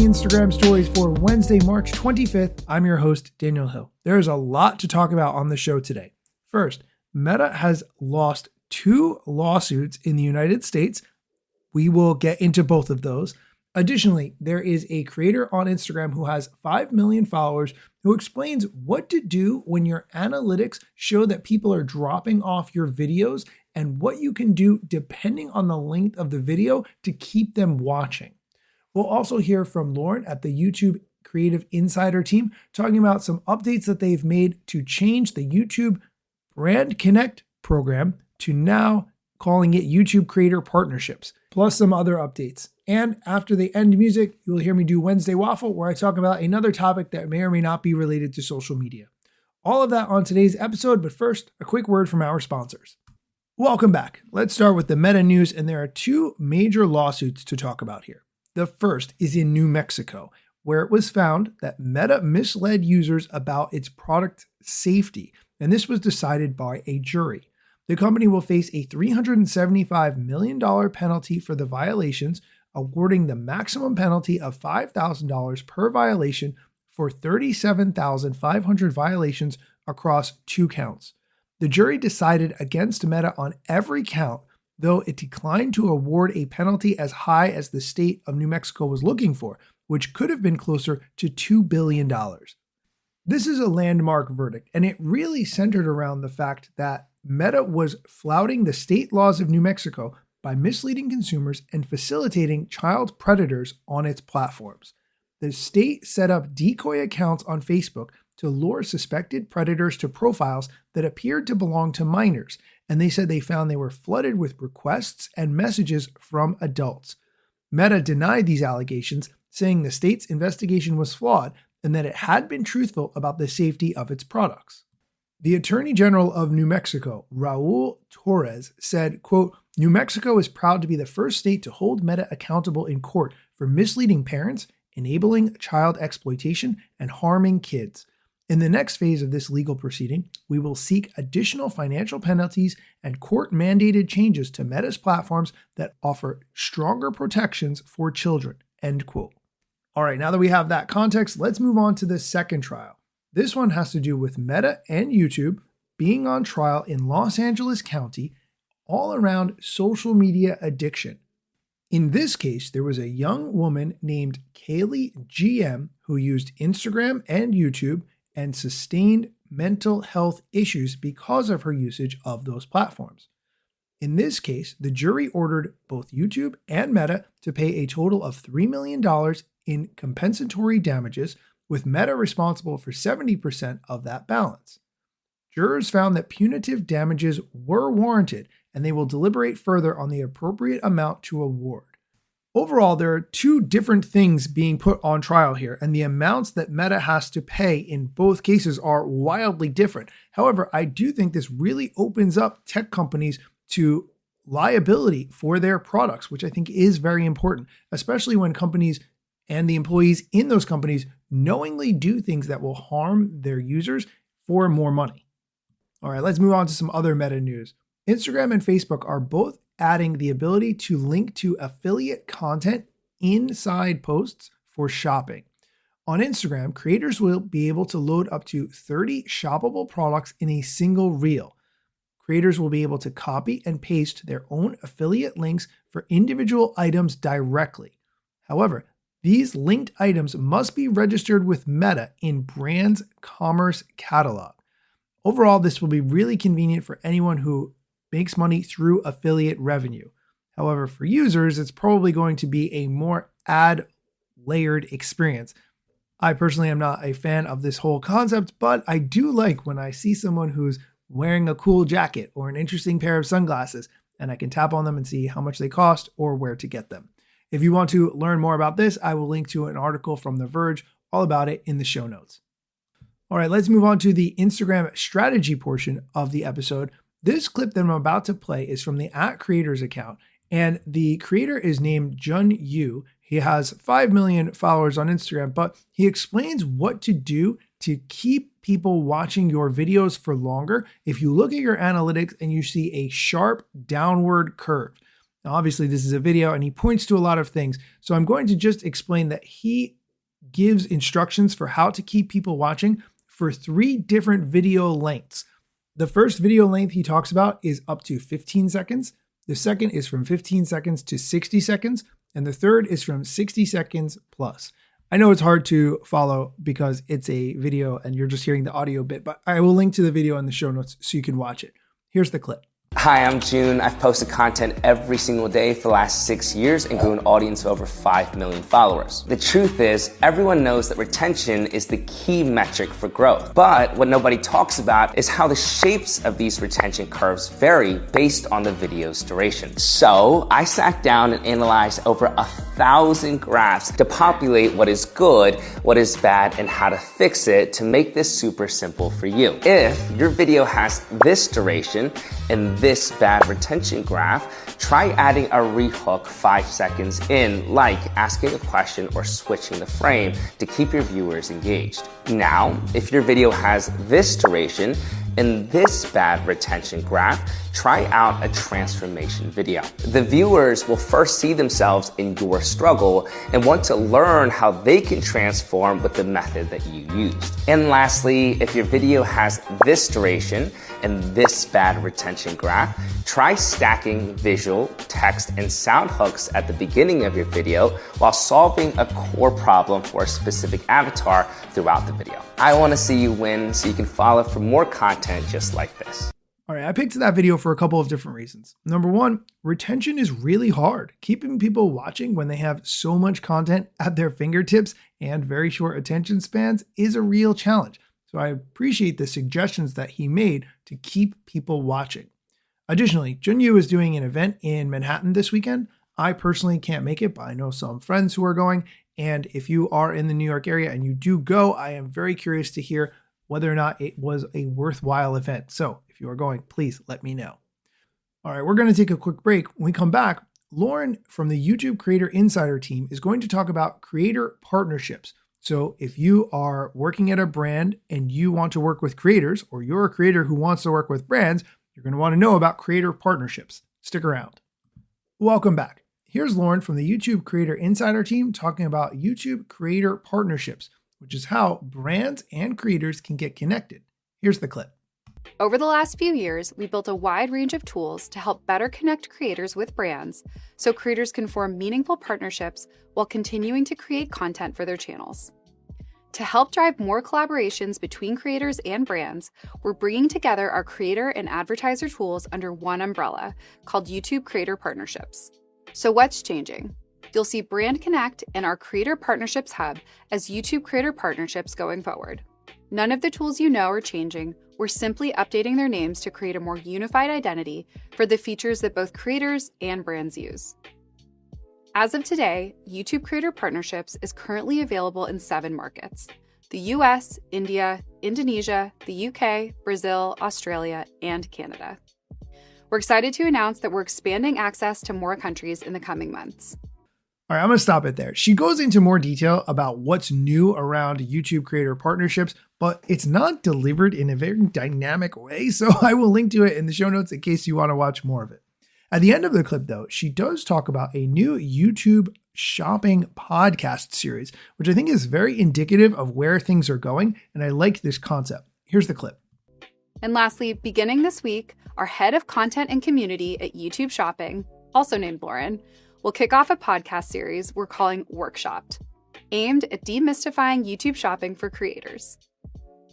Instagram stories for Wednesday, March 25th. I'm your host, Daniel Hill. There's a lot to talk about on the show today. First, Meta has lost 2 lawsuits in the United States. We will get into both of those. Additionally, there is a creator on Instagram who has 5 million followers who explains what to do when your analytics show that people are dropping off your videos and what you can do depending on the length of the video to keep them watching. We'll also hear from Lauren at the YouTube Creative Insider team talking about some updates that they've made to change the YouTube BrandConnect program to now calling it YouTube Creator Partnerships, plus some other updates. And after the end music, you'll hear me do Wednesday Waffle, where I talk about another topic that may or may not be related to social media. All of that on today's episode, but first, a quick word from our sponsors. Welcome back. Let's start with the Meta news, and there are 2 major lawsuits to talk about here. The first is in New Mexico, where it was found that Meta misled users about its product safety, and this was decided by a jury. The company will face a $375 million penalty for the violations, awarding the maximum penalty of $5,000 per violation for 37,500 violations across 2 counts. The jury decided against Meta on every count, though it declined to award a penalty as high as the state of New Mexico was looking for, which could have been closer to $2 billion. This is a landmark verdict, and it really centered around the fact that Meta was flouting the state laws of New Mexico by misleading consumers and facilitating child predators on its platforms. The state set up decoy accounts on Facebook to lure suspected predators to profiles that appeared to belong to minors, and they said they found they were flooded with requests and messages from adults. Meta denied these allegations, saying the state's investigation was flawed and that it had been truthful about the safety of its products. The Attorney General of New Mexico, Raul Torres, said, quote, "New Mexico is proud to be the first state to hold Meta accountable in court for misleading parents, enabling child exploitation, and harming kids. In the next phase of this legal proceeding, we will seek additional financial penalties and court-mandated changes to Meta's platforms that offer stronger protections for children," end quote. All right, now that we have that context, let's move on to the second trial. This one has to do with Meta and YouTube being on trial in Los Angeles County all around social media addiction. In this case, there was a young woman named Kaylee GM who used Instagram and YouTube and sustained mental health issues because of her usage of those platforms. In this case, the jury ordered both YouTube and Meta to pay a total of $3 million in compensatory damages, with Meta responsible for 70% of that balance. Jurors found that punitive damages were warranted, and they will deliberate further on the appropriate amount to award. Overall, there are 2 different things being put on trial here, and the amounts that Meta has to pay in both cases are wildly different. However, I do think this really opens up tech companies to liability for their products, which I think is very important, especially when companies and the employees in those companies knowingly do things that will harm their users for more money. All right, let's move on to some other Meta news. Instagram and Facebook are both adding the ability to link to affiliate content inside posts for shopping. On Instagram, creators will be able to load up to 30 shoppable products in a single reel. Creators will be able to copy and paste their own affiliate links for individual items directly. However, these linked items must be registered with Meta in Brand's Commerce Catalog. Overall, this will be really convenient for anyone who makes money through affiliate revenue. However, for users, it's probably going to be a more ad-layered experience. I personally am not a fan of this whole concept, but I do like when I see someone who's wearing a cool jacket or an interesting pair of sunglasses, and I can tap on them and see how much they cost or where to get them. If you want to learn more about this, I will link to an article from The Verge all about it in the show notes. All right, let's move on to the Instagram strategy portion of the episode. This clip that I'm about to play is from the @creators account, and the creator is named Jun Yu. He has 5 million followers on Instagram, but he explains what to do to keep people watching your videos for longer if you look at your analytics and you see a sharp downward curve. Now, obviously, this is a video and he points to a lot of things. So I'm going to just explain that he gives instructions for how to keep people watching for 3 different video lengths. The first video length he talks about is up to 15 seconds. The second is from 15 seconds to 60 seconds. And the third is from 60 seconds plus. I know it's hard to follow because it's a video and you're just hearing the audio bit, but I will link to the video in the show notes so you can watch it. Here's the clip. Hi, I'm June. I've posted content every single day for the last 6 years and grew an audience of over 5 million followers. The truth is, everyone knows that retention is the key metric for growth. But what nobody talks about is how the shapes of these retention curves vary based on the video's duration. So I sat down and analyzed over 1,000 graphs to populate what is good, what is bad, and how to fix it to make this super simple for you. If your video has this duration and this bad retention graph, try adding a rehook 5 seconds in, like asking a question or switching the frame to keep your viewers engaged. Now, if your video has this duration and this bad retention graph, try out a transformation video. The viewers will first see themselves in your struggle and want to learn how they can transform with the method that you used. And lastly, if your video has this duration and this bad retention graph, try stacking visual, text, and sound hooks at the beginning of your video while solving a core problem for a specific avatar throughout the video. I want to see you win so you can follow for more content just like this. All right, I picked that video for a couple of different reasons. Number one, retention is really hard. Keeping people watching when they have so much content at their fingertips and very short attention spans is a real challenge. So I appreciate the suggestions that he made to keep people watching. Additionally, Junyu is doing an event in Manhattan this weekend. I personally can't make it, but I know some friends who are going. And if you are in the New York area and you do go, I am very curious to hear whether or not it was a worthwhile event. So if you are going, please let me know. All right, we're going to take a quick break. When we come back, Lauren from the YouTube Creator Insider team is going to talk about creator partnerships. So if you are working at a brand and you want to work with creators, or you're a creator who wants to work with brands, you're going to want to know about creator partnerships. Stick around. Welcome back. Here's Lauren from the YouTube Creator Insider team talking about YouTube creator partnerships, which is how brands and creators can get connected. Here's the clip. Over the last few years, we built a wide range of tools to help better connect creators with brands so creators can form meaningful partnerships while continuing to create content for their channels. To help drive more collaborations between creators and brands, we're bringing together our creator and advertiser tools under one umbrella called YouTube Creator Partnerships. So what's changing? You'll see BrandConnect and our Creator Partnerships Hub as YouTube Creator Partnerships going forward. None of the tools you know are changing. We're simply updating their names to create a more unified identity for the features that both creators and brands use. As of today, YouTube Creator Partnerships is currently available in 7 markets: the US, India, Indonesia, the UK, Brazil, Australia, and Canada. We're excited to announce that we're expanding access to more countries in the coming months. All right, I'm going to stop it there. She goes into more detail about what's new around YouTube creator partnerships, but it's not delivered in a very dynamic way. So I will link to it in the show notes in case you want to watch more of it. At the end of the clip, though, she does talk about a new YouTube shopping podcast series, which I think is very indicative of where things are going. And I like this concept. Here's the clip. And lastly, beginning this week, our head of content and community at YouTube Shopping, also named Lauren, will kick off a podcast series we're calling Workshopped, aimed at demystifying YouTube shopping for creators.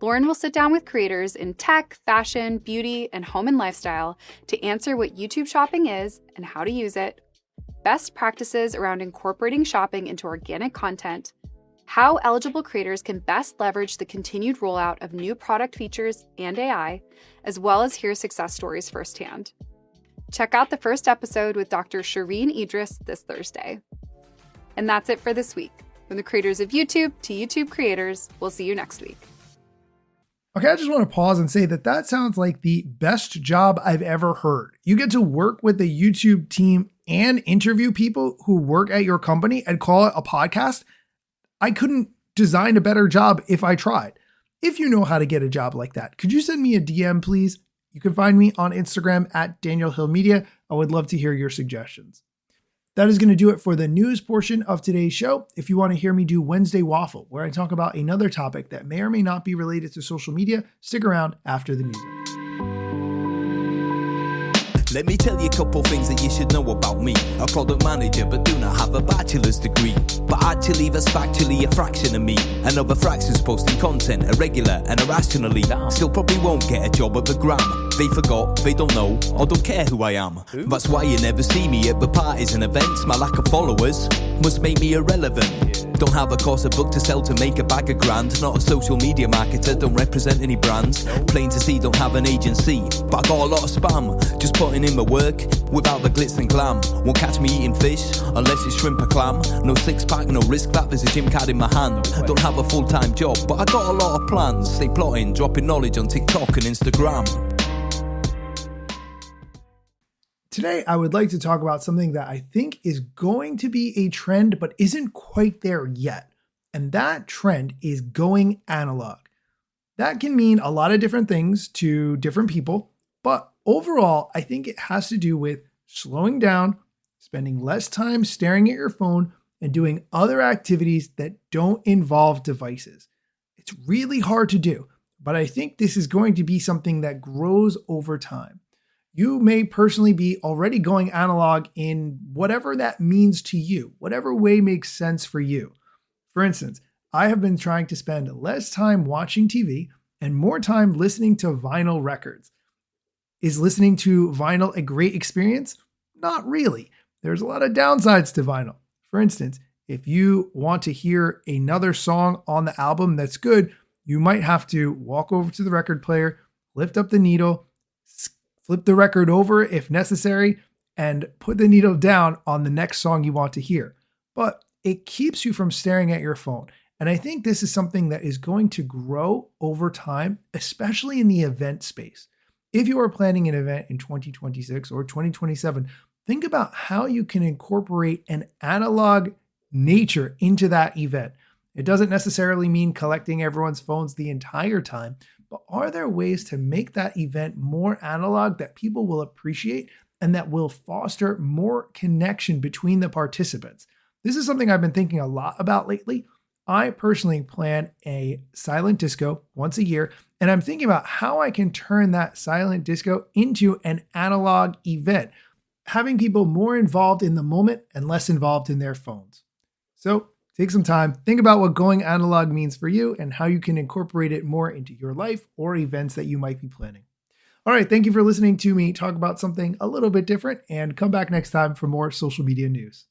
Lauren will sit down with creators in tech, fashion, beauty, and home and lifestyle to answer what YouTube shopping is and how to use it, best practices around incorporating shopping into organic content, how eligible creators can best leverage the continued rollout of new product features and AI, as well as hear success stories firsthand. Check out the first episode with Dr. Shireen Idris this Thursday. And that's it for this week. From the creators of YouTube to YouTube creators, we'll see you next week. Okay, I just want to pause and say that sounds like the best job I've ever heard. You get to work with the YouTube team and interview people who work at your company and call it a podcast. I couldn't design a better job if I tried. If you know how to get a job like that, could you send me a DM, please? You can find me on Instagram at Daniel Hill Media. I would love to hear your suggestions. That is going to do it for the news portion of today's show. If you want to hear me do Wednesday Waffle, where I talk about another topic that may or may not be related to social media, stick around after the music. Let me tell you a couple things that you should know about me. A product manager but do not have a bachelor's degree. But actually that's factually a fraction of me. Another fraction's posting content irregular and irrationally. Still probably won't get a job at the Gram. They forgot, they don't know, or don't care who I am. That's why you never see me at the parties and events. My lack of followers must make me irrelevant. Don't have a course, a book to sell to make a bag of grand. Not a social media marketer, don't represent any brands. Plain to see, don't have an agency, but I got a lot of spam. Just putting in my work, without the glitz and glam. Won't catch me eating fish, unless it's shrimp or clam. No six pack, no risk that, there's a gym card in my hand. Don't have a full-time job, but I got a lot of plans. Stay plotting, dropping knowledge on TikTok and Instagram. Today, I would like to talk about something that I think is going to be a trend, but isn't quite there yet. And that trend is going analog. That can mean a lot of different things to different people, but overall, I think it has to do with slowing down, spending less time staring at your phone, and doing other activities that don't involve devices. It's really hard to do, but I think this is going to be something that grows over time. You may personally be already going analog in whatever that means to you, whatever way makes sense for you. For instance, I have been trying to spend less time watching TV and more time listening to vinyl records. Is listening to vinyl a great experience? Not really. There's a lot of downsides to vinyl. For instance, if you want to hear another song on the album that's good, you might have to walk over to the record player, lift up the needle, flip the record over if necessary, and put the needle down on the next song you want to hear. But it keeps you from staring at your phone. And I think this is something that is going to grow over time, especially in the event space. If you are planning an event in 2026 or 2027, think about how you can incorporate an analog nature into that event. It doesn't necessarily mean collecting everyone's phones the entire time, but are there ways to make that event more analog that people will appreciate and that will foster more connection between the participants? This is something I've been thinking a lot about lately. I personally plan a silent disco once a year, and I'm thinking about how I can turn that silent disco into an analog event, having people more involved in the moment and less involved in their phones. So take some time, think about what going analog means for you and how you can incorporate it more into your life or events that you might be planning. All right, thank you for listening to me talk about something a little bit different, and come back next time for more social media news.